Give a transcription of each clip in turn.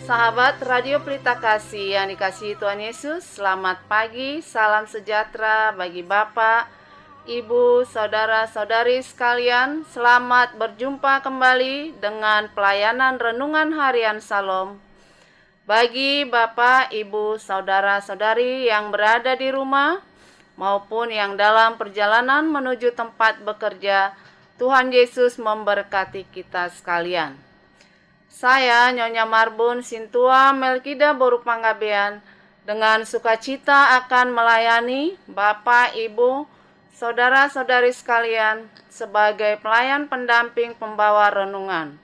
Sahabat Radio Pelita Kasih yang dikasihi Tuhan Yesus, selamat pagi, salam sejahtera bagi Bapak, Ibu, saudara-saudari sekalian. Selamat berjumpa kembali dengan pelayanan Renungan Harian Salom. Bagi Bapak, Ibu, saudara-saudari yang berada di rumah maupun yang dalam perjalanan menuju tempat bekerja, Tuhan Yesus memberkati kita sekalian. Saya, Nyonya Marbun Sintua Melkida Boru Panggabean, dengan sukacita akan melayani Bapak, Ibu, saudara-saudari sekalian sebagai pelayan pendamping pembawa renungan.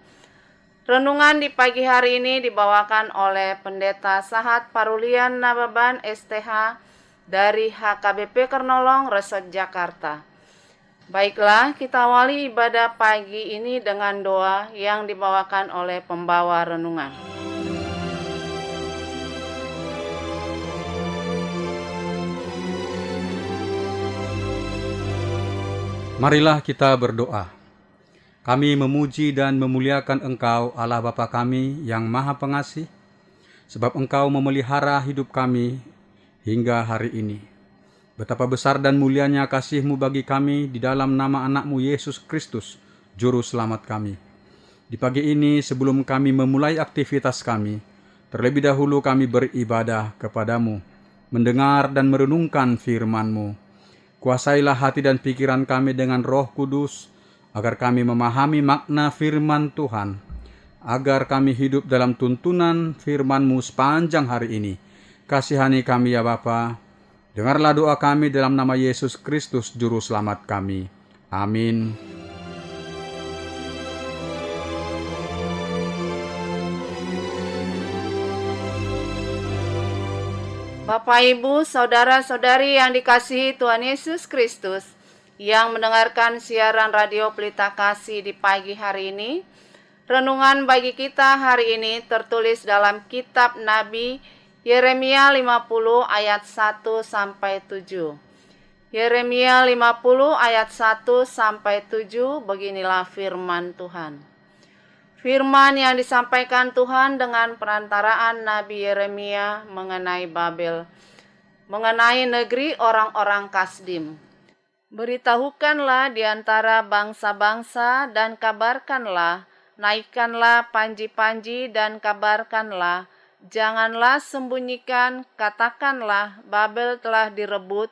Renungan di pagi hari ini dibawakan oleh Pendeta Sahat Parulian Nababan STH dari HKBP Kernolong, Resort Jakarta. Baiklah, kita awali ibadah pagi ini dengan doa yang dibawakan oleh pembawa renungan. Marilah kita berdoa. Kami memuji dan memuliakan Engkau, Allah Bapa kami yang Maha Pengasih, sebab Engkau memelihara hidup kami hingga hari ini. Betapa besar dan mulianya kasih-Mu bagi kami di dalam nama anak-Mu Yesus Kristus, Juru Selamat kami. Di pagi ini sebelum kami memulai aktivitas kami, terlebih dahulu kami beribadah kepadamu, mendengar dan merenungkan firman-Mu. Kuasailah hati dan pikiran kami dengan Roh Kudus, agar kami memahami makna firman Tuhan, agar kami hidup dalam tuntunan firman-Mu sepanjang hari ini. Kasihani kami ya Bapa. Dengarlah doa kami dalam nama Yesus Kristus, Juru Selamat kami. Amin. Bapak, Ibu, saudara-saudari yang dikasihi Tuhan Yesus Kristus, yang mendengarkan siaran Radio Pelita Kasih di pagi hari ini, renungan bagi kita hari ini tertulis dalam kitab Nabi Yeremia 50 ayat 1 sampai 7. Yeremia 50 ayat 1 sampai 7, beginilah firman Tuhan. Firman yang disampaikan Tuhan dengan perantaraan Nabi Yeremia mengenai Babel, mengenai negeri orang-orang Kasdim. Beritahukanlah di antara bangsa-bangsa dan kabarkanlah, naikkanlah panji-panji dan kabarkanlah, janganlah sembunyikan, katakanlah Babel telah direbut,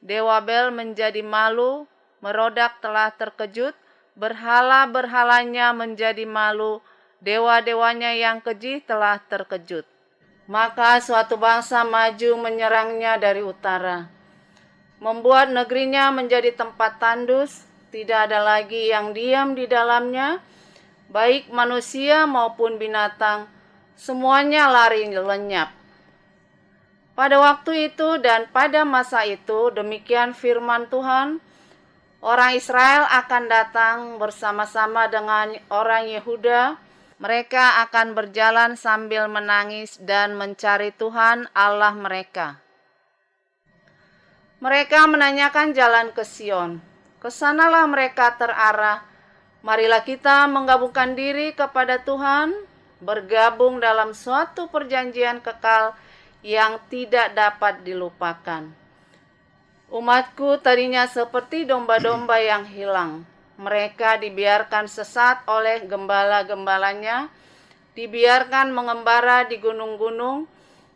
Dewa Bel menjadi malu, Merodak telah terkejut, berhala-berhalanya menjadi malu, dewa-dewanya yang keji telah terkejut. Maka suatu bangsa maju menyerangnya dari utara, membuat negerinya menjadi tempat tandus, tidak ada lagi yang diam di dalamnya, baik manusia maupun binatang, semuanya lari lenyap. Pada waktu itu dan pada masa itu, demikian firman Tuhan, orang Israel akan datang bersama-sama dengan orang Yehuda. Mereka akan berjalan sambil menangis dan mencari Tuhan Allah mereka. Mereka menanyakan jalan ke Sion. Kesanalah mereka terarah. Marilah kita menggabungkan diri kepada Tuhan, bergabung dalam suatu perjanjian kekal yang tidak dapat dilupakan. Umatku tadinya seperti domba-domba yang hilang. Mereka dibiarkan sesat oleh gembala-gembalanya, dibiarkan mengembara di gunung-gunung.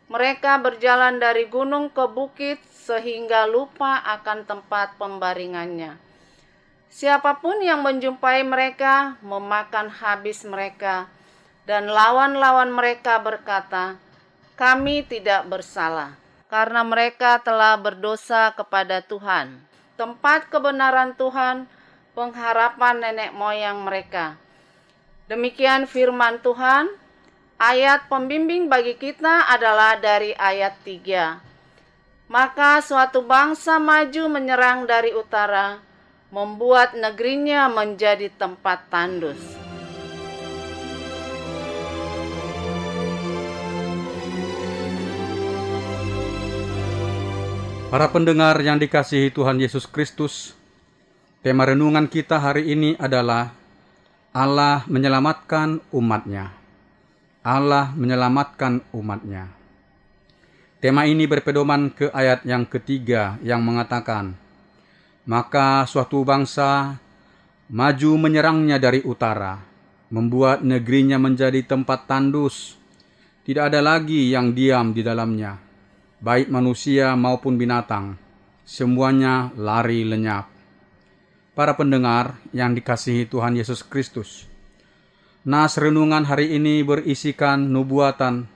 Mereka berjalan dari gunung ke bukit sehingga lupa akan tempat pembaringannya. Siapapun yang menjumpai mereka memakan habis mereka. Dan lawan-lawan mereka berkata, kami tidak bersalah, karena mereka telah berdosa kepada Tuhan, tempat kebenaran Tuhan, pengharapan nenek moyang mereka. Demikian firman Tuhan. Ayat pembimbing bagi kita adalah dari ayat 3. Maka suatu bangsa maju menyerang dari utara, membuat negerinya menjadi tempat tandus. Para pendengar yang dikasihi Tuhan Yesus Kristus, tema renungan kita hari ini adalah Allah menyelamatkan umat-Nya. Allah menyelamatkan umatnya. Tema ini berpedoman ke ayat yang ketiga yang mengatakan, maka suatu bangsa maju menyerangnya dari utara, membuat negerinya menjadi tempat tandus. Tidak ada lagi yang diam di dalamnya, baik manusia maupun binatang, semuanya lari lenyap. Para pendengar yang dikasihi Tuhan Yesus Kristus, nas renungan hari ini berisikan nubuatan,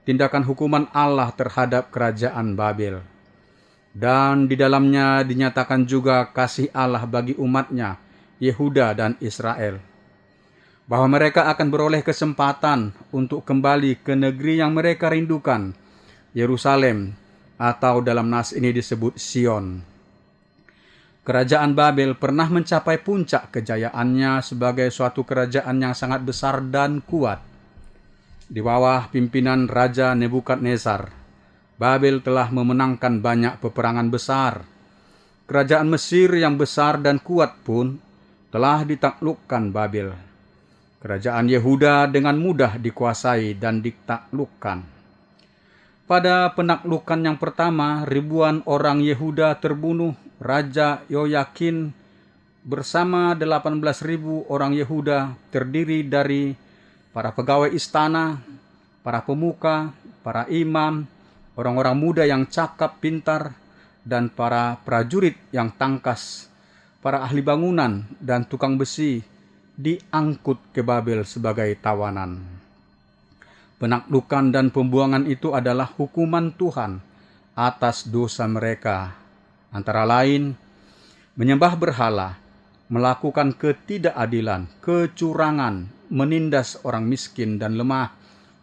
tindakan hukuman Allah terhadap kerajaan Babel. Dan di dalamnya dinyatakan juga kasih Allah bagi umatnya, Yehuda dan Israel, bahwa mereka akan beroleh kesempatan untuk kembali ke negeri yang mereka rindukan, Yerusalem, atau dalam nas ini disebut Sion. Kerajaan Babel pernah mencapai puncak kejayaannya sebagai suatu kerajaan yang sangat besar dan kuat. Di bawah pimpinan Raja Nebukadnezar, Babel telah memenangkan banyak peperangan besar. Kerajaan Mesir yang besar dan kuat pun telah ditaklukkan Babel. Kerajaan Yehuda dengan mudah dikuasai dan ditaklukkan. Pada penaklukan yang pertama, ribuan orang Yehuda terbunuh. Raja Yoyakin bersama 18.000 orang Yehuda terdiri dari para pegawai istana, para pemuka, para imam, orang-orang muda yang cakap pintar, dan para prajurit yang tangkas, para ahli bangunan dan tukang besi diangkut ke Babel sebagai tawanan. Penaklukan dan pembuangan itu adalah hukuman Tuhan atas dosa mereka, antara lain menyembah berhala, melakukan ketidakadilan, kecurangan, menindas orang miskin dan lemah,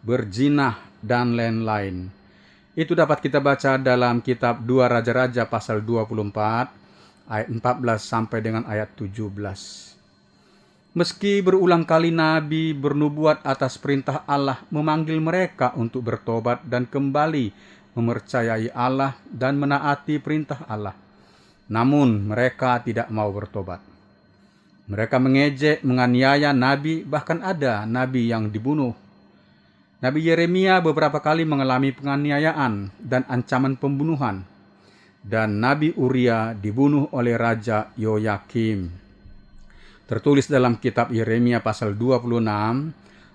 berzinah, dan lain-lain. Itu dapat kita baca dalam kitab 2 Raja-Raja pasal 24 ayat 14 sampai dengan ayat 17. Meski berulang kali Nabi bernubuat atas perintah Allah memanggil mereka untuk bertobat dan kembali mempercayai Allah dan menaati perintah Allah, namun mereka tidak mau bertobat. Mereka mengejek, menganiaya Nabi, bahkan ada Nabi yang dibunuh. Nabi Yeremia beberapa kali mengalami penganiayaan dan ancaman pembunuhan, dan Nabi Uria dibunuh oleh Raja Yoyakim. Tertulis dalam kitab Yeremia pasal 26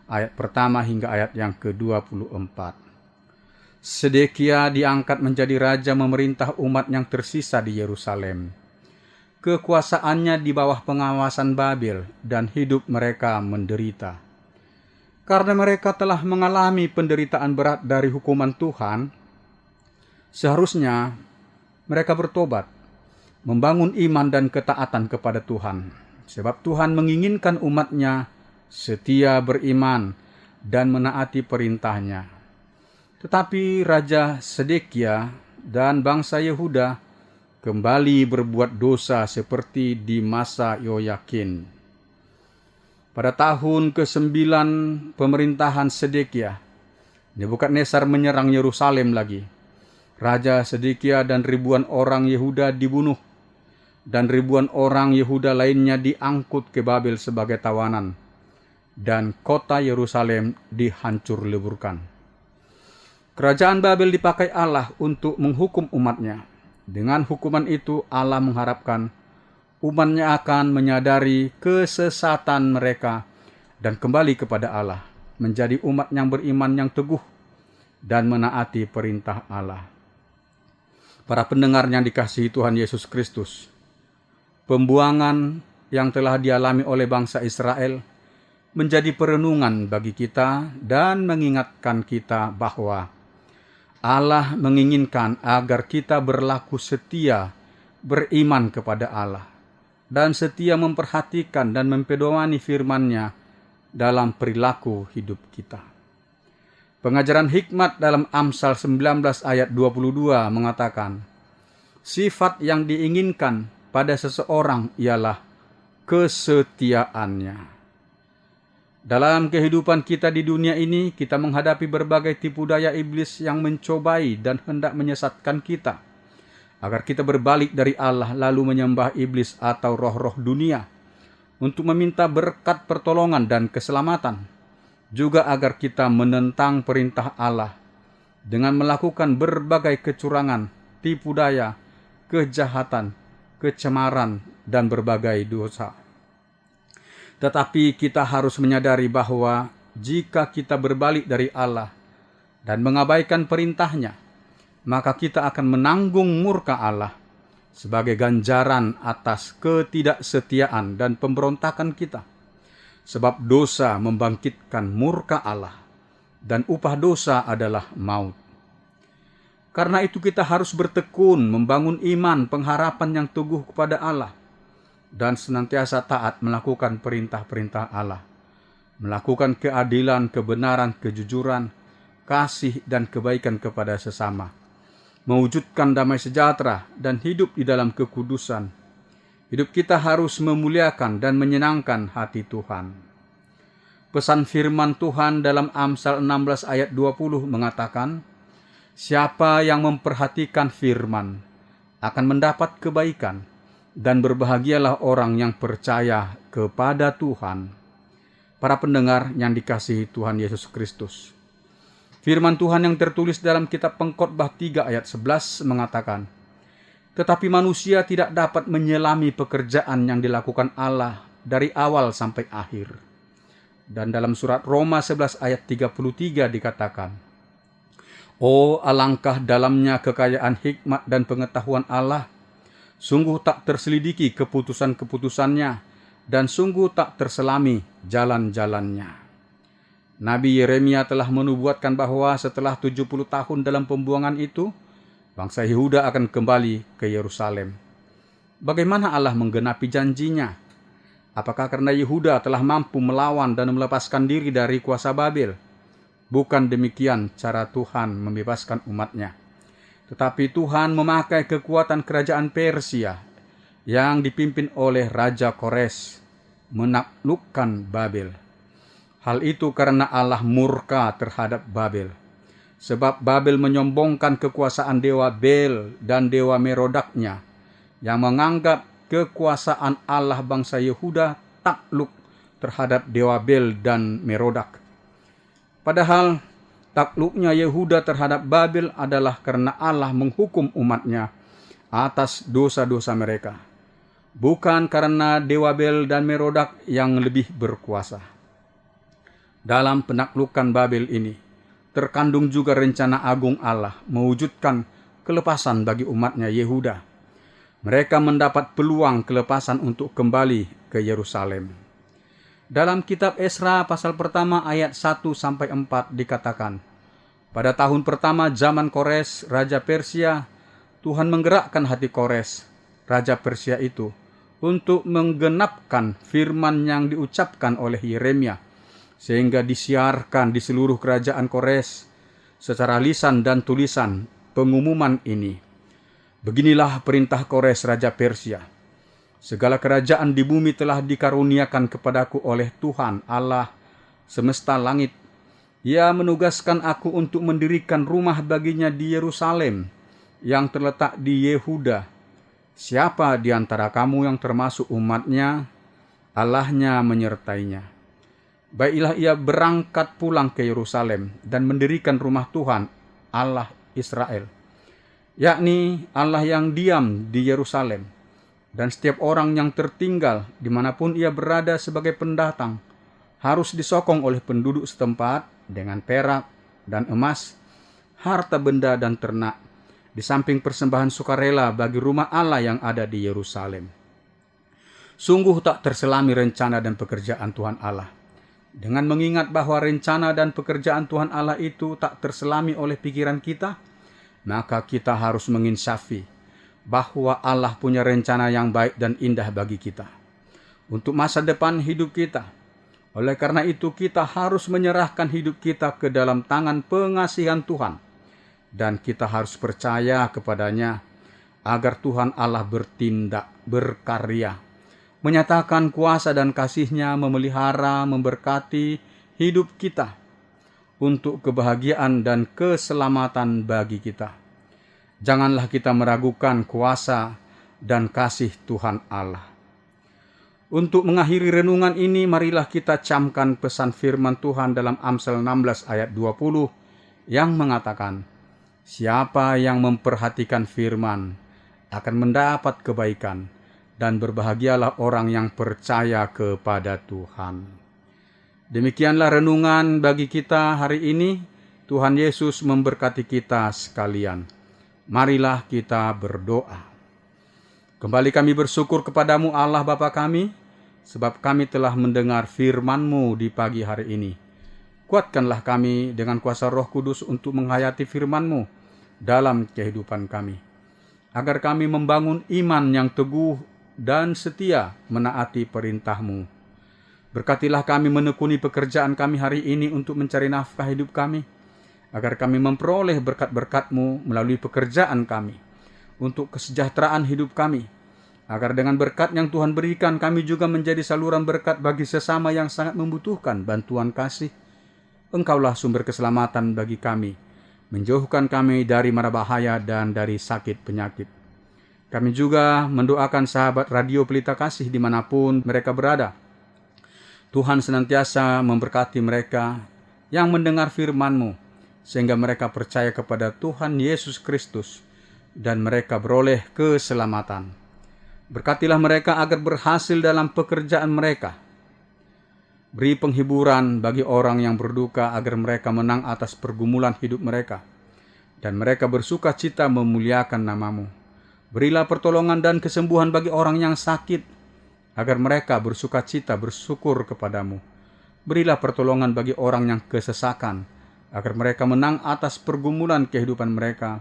ayat pertama hingga ayat yang ke-24. Sedekia diangkat menjadi raja memerintah umat yang tersisa di Yerusalem. Kekuasaannya di bawah pengawasan Babel dan hidup mereka menderita. Karena mereka telah mengalami penderitaan berat dari hukuman Tuhan, seharusnya mereka bertobat, membangun iman dan ketaatan kepada Tuhan. Sebab Tuhan menginginkan umatnya setia beriman dan menaati perintahnya. Tetapi Raja Sedekia dan bangsa Yehuda kembali berbuat dosa seperti di masa Yoyakin. Pada tahun ke-9 pemerintahan Sedekia, Nebukadnezar menyerang Yerusalem lagi. Raja Sedekia dan ribuan orang Yehuda dibunuh, dan ribuan orang Yehuda lainnya diangkut ke Babel sebagai tawanan, dan kota Yerusalem dihancur leburkan. Kerajaan Babel dipakai Allah untuk menghukum umatnya. Dengan hukuman itu Allah mengharapkan umatnya akan menyadari kesesatan mereka dan kembali kepada Allah, menjadi umat yang beriman yang teguh dan menaati perintah Allah. Para pendengar yang dikasihi Tuhan Yesus Kristus, pembuangan yang telah dialami oleh bangsa Israel menjadi perenungan bagi kita dan mengingatkan kita bahwa Allah menginginkan agar kita berlaku setia, beriman kepada Allah, dan setia memperhatikan dan mempedomani firman-Nya dalam perilaku hidup kita. Pengajaran hikmat dalam Amsal 19 ayat 22 mengatakan, sifat yang diinginkan pada seseorang ialah kesetiaannya. Dalam kehidupan kita di dunia ini, kita menghadapi berbagai tipu daya iblis yang mencobai dan hendak menyesatkan kita, agar kita berbalik dari Allah lalu menyembah iblis atau roh-roh dunia, untuk meminta berkat pertolongan dan keselamatan. juga agar kita menentang perintah Allah dengan melakukan berbagai kecurangan, tipu daya, kejahatan, kecemaran, dan berbagai dosa. Tetapi kita harus menyadari bahwa jika kita berbalik dari Allah dan mengabaikan perintahnya, maka kita akan menanggung murka Allah sebagai ganjaran atas ketidaksetiaan dan pemberontakan kita. Sebab dosa membangkitkan murka Allah, dan upah dosa adalah maut. Karena itu kita harus bertekun membangun iman pengharapan yang teguh kepada Allah, dan senantiasa taat melakukan perintah-perintah Allah, melakukan keadilan, kebenaran, kejujuran, kasih, dan kebaikan kepada sesama, mewujudkan damai sejahtera dan hidup di dalam kekudusan. Hidup kita harus memuliakan dan menyenangkan hati Tuhan. Pesan firman Tuhan dalam Amsal 16 ayat 20 mengatakan, "Siapa yang memperhatikan firman akan mendapat kebaikan, dan berbahagialah orang yang percaya kepada Tuhan." Para pendengar yang dikasihi Tuhan Yesus Kristus, firman Tuhan yang tertulis dalam kitab Pengkhotbah 3 ayat 11 mengatakan, "Tetapi manusia tidak dapat menyelami pekerjaan yang dilakukan Allah dari awal sampai akhir." Dan dalam surat Roma 11 ayat 33 dikatakan, "Oh, alangkah dalamnya kekayaan hikmat dan pengetahuan Allah. Sungguh tak terselidiki keputusan-keputusannya, dan sungguh tak terselami jalan-jalannya." Nabi Yeremia telah menubuatkan bahwa setelah 70 tahun dalam pembuangan itu, bangsa Yehuda akan kembali ke Yerusalem. Bagaimana Allah menggenapi janjinya? Apakah karena Yehuda telah mampu melawan dan melepaskan diri dari kuasa Babel? Bukan demikian cara Tuhan membebaskan umatnya. Tetapi Tuhan memakai kekuatan kerajaan Persia yang dipimpin oleh Raja Kores menaklukkan Babel. Hal itu karena Allah murka terhadap Babel. Sebab Babel menyombongkan kekuasaan dewa Bel dan dewa Merodaknya, yang menganggap kekuasaan Allah bangsa Yehuda takluk terhadap dewa Bel dan Merodak. Padahal takluknya Yehuda terhadap Babel adalah karena Allah menghukum umatnya atas dosa-dosa mereka, bukan karena dewa Bel dan Merodak yang lebih berkuasa. Dalam penaklukan Babel ini terkandung juga rencana agung Allah mewujudkan kelepasan bagi umatnya Yehuda. Mereka mendapat peluang kelepasan untuk kembali ke Yerusalem. Dalam kitab Esra pasal pertama ayat 1-4 dikatakan, "Pada tahun pertama zaman Kores, Raja Persia, Tuhan menggerakkan hati Kores, Raja Persia itu, untuk menggenapkan firman yang diucapkan oleh Yeremia, sehingga disiarkan di seluruh kerajaan Kores secara lisan dan tulisan pengumuman ini. Beginilah perintah Kores Raja Persia. Segala kerajaan di bumi telah dikaruniakan kepadaku oleh Tuhan Allah semesta langit. Ia menugaskan aku untuk mendirikan rumah baginya di Yerusalem yang terletak di Yehuda. Siapa di antara kamu yang termasuk umatnya, Allahnya menyertainya. Baiklah ia berangkat pulang ke Yerusalem dan mendirikan rumah Tuhan, Allah Israel, yakni Allah yang diam di Yerusalem. Dan setiap orang yang tertinggal dimanapun ia berada sebagai pendatang harus disokong oleh penduduk setempat dengan perak dan emas, harta benda dan ternak, di samping persembahan sukarela bagi rumah Allah yang ada di Yerusalem. Sungguh tak terselami rencana dan pekerjaan Tuhan Allah. Dengan mengingat bahwa rencana dan pekerjaan Tuhan Allah itu tak terselami oleh pikiran kita, maka kita harus menginsafi bahwa Allah punya rencana yang baik dan indah bagi kita untuk masa depan hidup kita. Oleh karena itu kita harus menyerahkan hidup kita ke dalam tangan pengasihan Tuhan, dan kita harus percaya kepadanya agar Tuhan Allah bertindak, berkarya, menyatakan kuasa dan kasih-Nya memelihara, memberkati hidup kita untuk kebahagiaan dan keselamatan bagi kita. Janganlah kita meragukan kuasa dan kasih Tuhan Allah. Untuk mengakhiri renungan ini, marilah kita camkan pesan firman Tuhan dalam Amsal 16 ayat 20 yang mengatakan, "Siapa yang memperhatikan firman akan mendapat kebaikan, dan berbahagialah orang yang percaya kepada Tuhan." Demikianlah renungan bagi kita hari ini. Tuhan Yesus memberkati kita sekalian. Marilah kita berdoa. Kembali kami bersyukur kepadamu Allah Bapa kami, sebab kami telah mendengar firman-Mu di pagi hari ini. Kuatkanlah kami dengan kuasa Roh Kudus untuk menghayati firman-Mu dalam kehidupan kami, agar kami membangun iman yang teguh dan setia menaati perintah-Mu. Berkatilah kami menekuni pekerjaan kami hari ini untuk mencari nafkah hidup kami, agar kami memperoleh berkat-berkat-Mu melalui pekerjaan kami, untuk kesejahteraan hidup kami, agar dengan berkat yang Tuhan berikan, kami juga menjadi saluran berkat bagi sesama yang sangat membutuhkan bantuan kasih. Engkaulah sumber keselamatan bagi kami, menjauhkan kami dari mara bahaya dan dari sakit penyakit. Kami juga mendoakan sahabat Radio Pelita Kasih dimanapun mereka berada. Tuhan senantiasa memberkati mereka yang mendengar firman-Mu, sehingga mereka percaya kepada Tuhan Yesus Kristus dan mereka beroleh keselamatan. Berkatilah mereka agar berhasil dalam pekerjaan mereka. Beri penghiburan bagi orang yang berduka agar mereka menang atas pergumulan hidup mereka, dan mereka bersuka cita memuliakan nama-Mu. Berilah pertolongan dan kesembuhan bagi orang yang sakit, agar mereka bersuka cita bersyukur kepadamu. Berilah pertolongan bagi orang yang kesesakan, agar mereka menang atas pergumulan kehidupan mereka,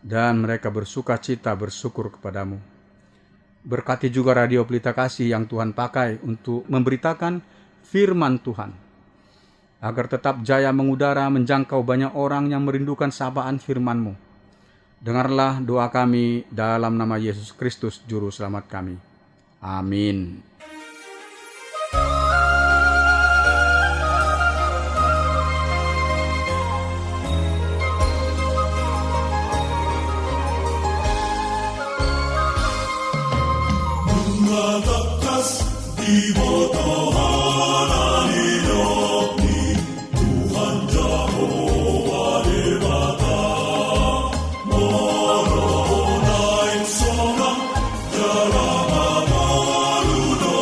dan mereka bersuka cita bersyukur kepadamu. Berkati juga Radio Pelita Kasih yang Tuhan pakai untuk memberitakan firman Tuhan, agar tetap jaya mengudara menjangkau banyak orang yang merindukan sapaan firman-Mu. Dengarlah doa kami dalam nama Yesus Kristus Juru Selamat kami. Amin. Di mata Hananin yakni Tuhan Jehovah debata Moronain sonang jalan amaludo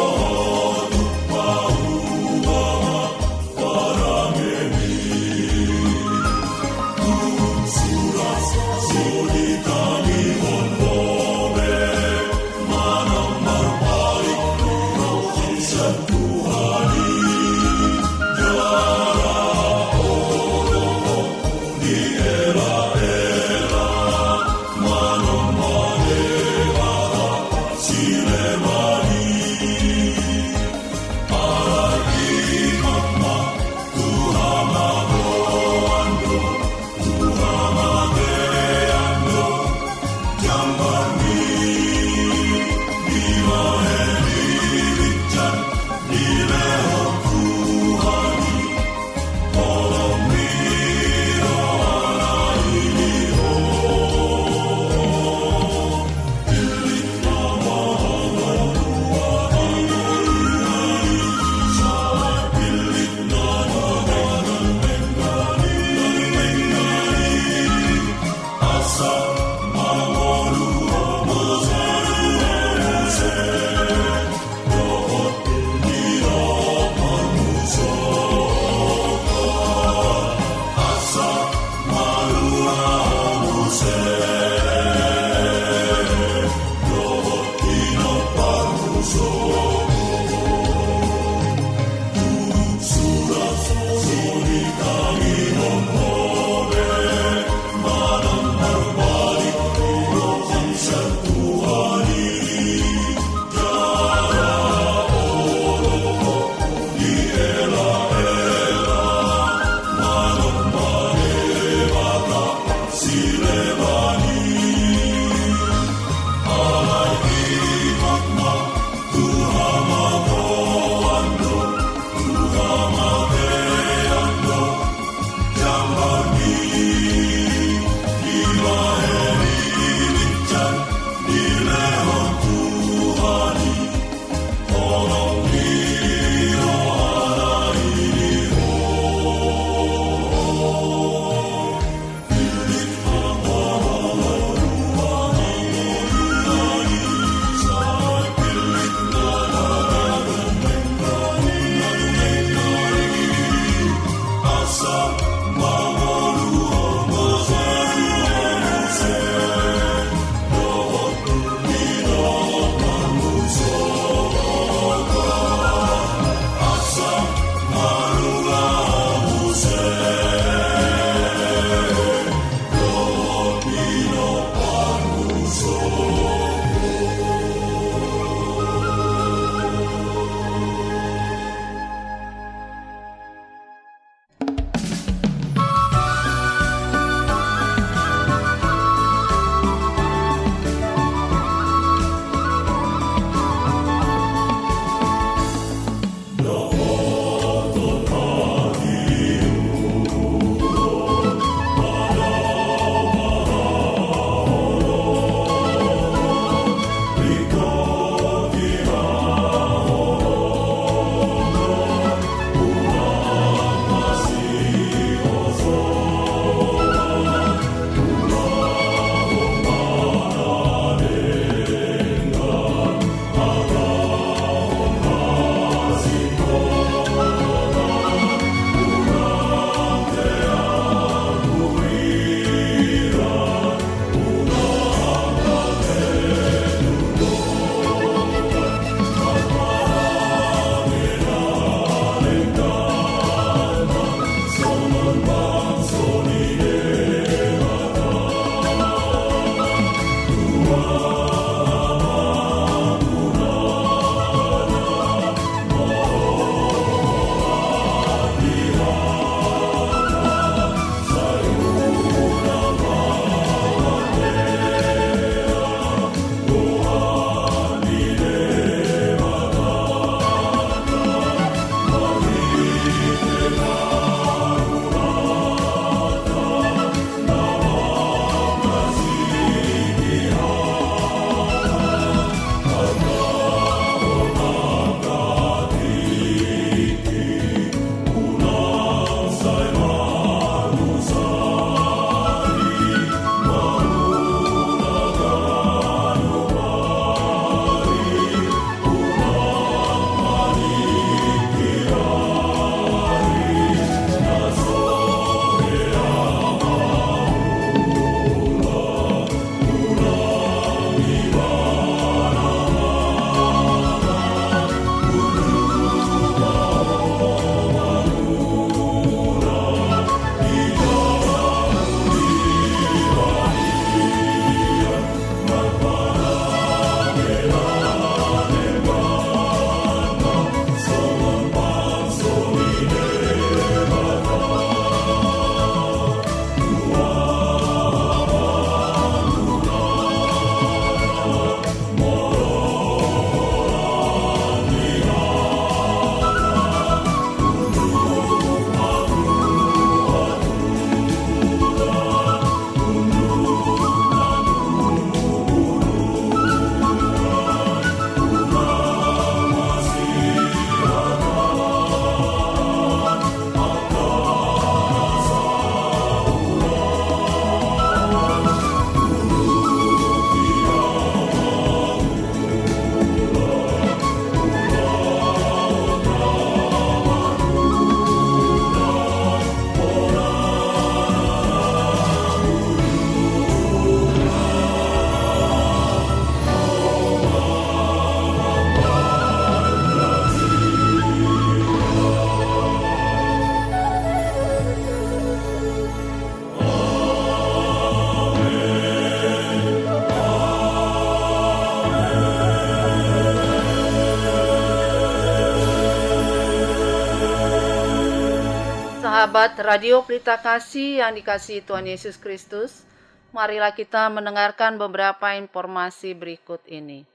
Sahabat Radio Pelita Kasih yang dikasihi Tuhan Yesus Kristus, marilah kita mendengarkan beberapa informasi berikut ini.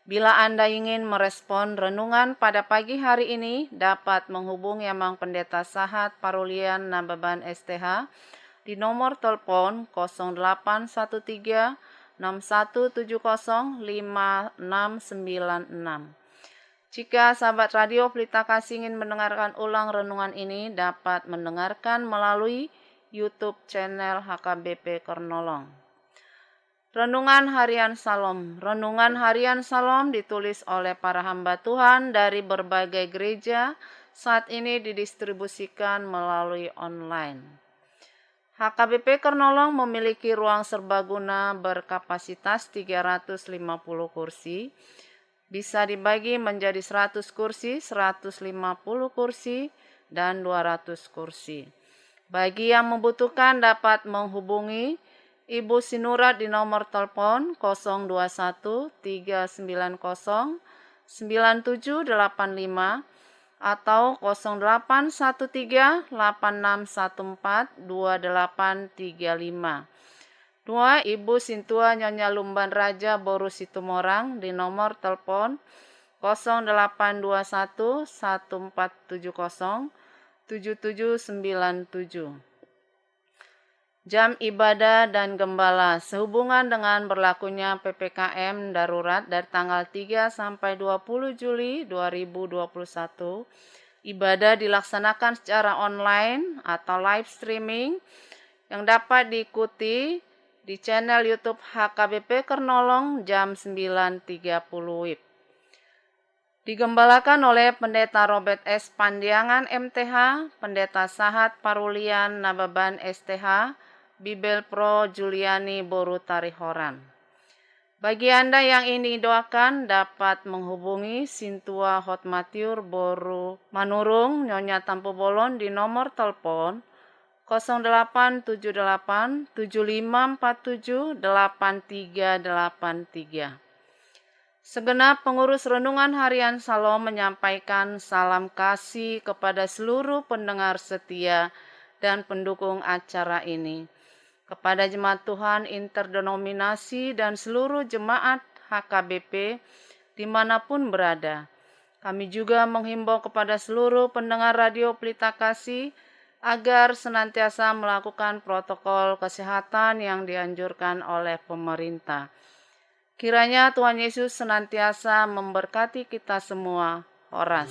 Bila Anda ingin merespon renungan pada pagi hari ini, dapat menghubungi Amang Pendeta Sahat Parulian Nababan STH di nomor telepon 0813 6170 5696. Jika sahabat Radio Pelita Kasih ingin mendengarkan ulang renungan ini, dapat mendengarkan melalui YouTube channel HKBP Kernolong. Renungan Harian Salom. Renungan Harian Salom ditulis oleh para hamba Tuhan dari berbagai gereja, saat ini didistribusikan melalui online. HKBP Kernolong memiliki ruang serbaguna berkapasitas 350 kursi, bisa dibagi menjadi 100 kursi, 150 kursi, dan 200 kursi. Bagi yang membutuhkan dapat menghubungi Ibu Sinurat di nomor telepon 021 390 9785 atau 0813 8614 2835. 2. Ibu Sintua Nyonya Lumban Raja Boru Situmorang di nomor telepon 0821 1470 7797. Jam ibadah dan gembala sehubungan dengan berlakunya PPKM darurat dari tanggal 3 sampai 20 Juli 2021, ibadah dilaksanakan secara online atau live streaming yang dapat diikuti di channel YouTube HKBP Kernolong jam 9.30 WIB. Digembalakan oleh Pendeta Robert S. Pandiangan MTH, Pendeta Sahat Parulian Nababan STH, Bibel Pro Juliani Boru Tarihoran. Bagi Anda yang ini doakan dapat menghubungi Sintua Hotmatiur Boru Manurung Nyonya Tampu Bolon di nomor telepon 0878 7547 8383. Segenap pengurus Renungan Harian Salom menyampaikan salam kasih kepada seluruh pendengar setia dan pendukung acara ini. Kepada jemaat Tuhan interdenominasi dan seluruh jemaat HKBP dimanapun berada. Kami juga menghimbau kepada seluruh pendengar radio Pelita Kasih agar senantiasa melakukan protokol kesehatan yang dianjurkan oleh pemerintah. Kiranya Tuhan Yesus senantiasa memberkati kita semua. Horas.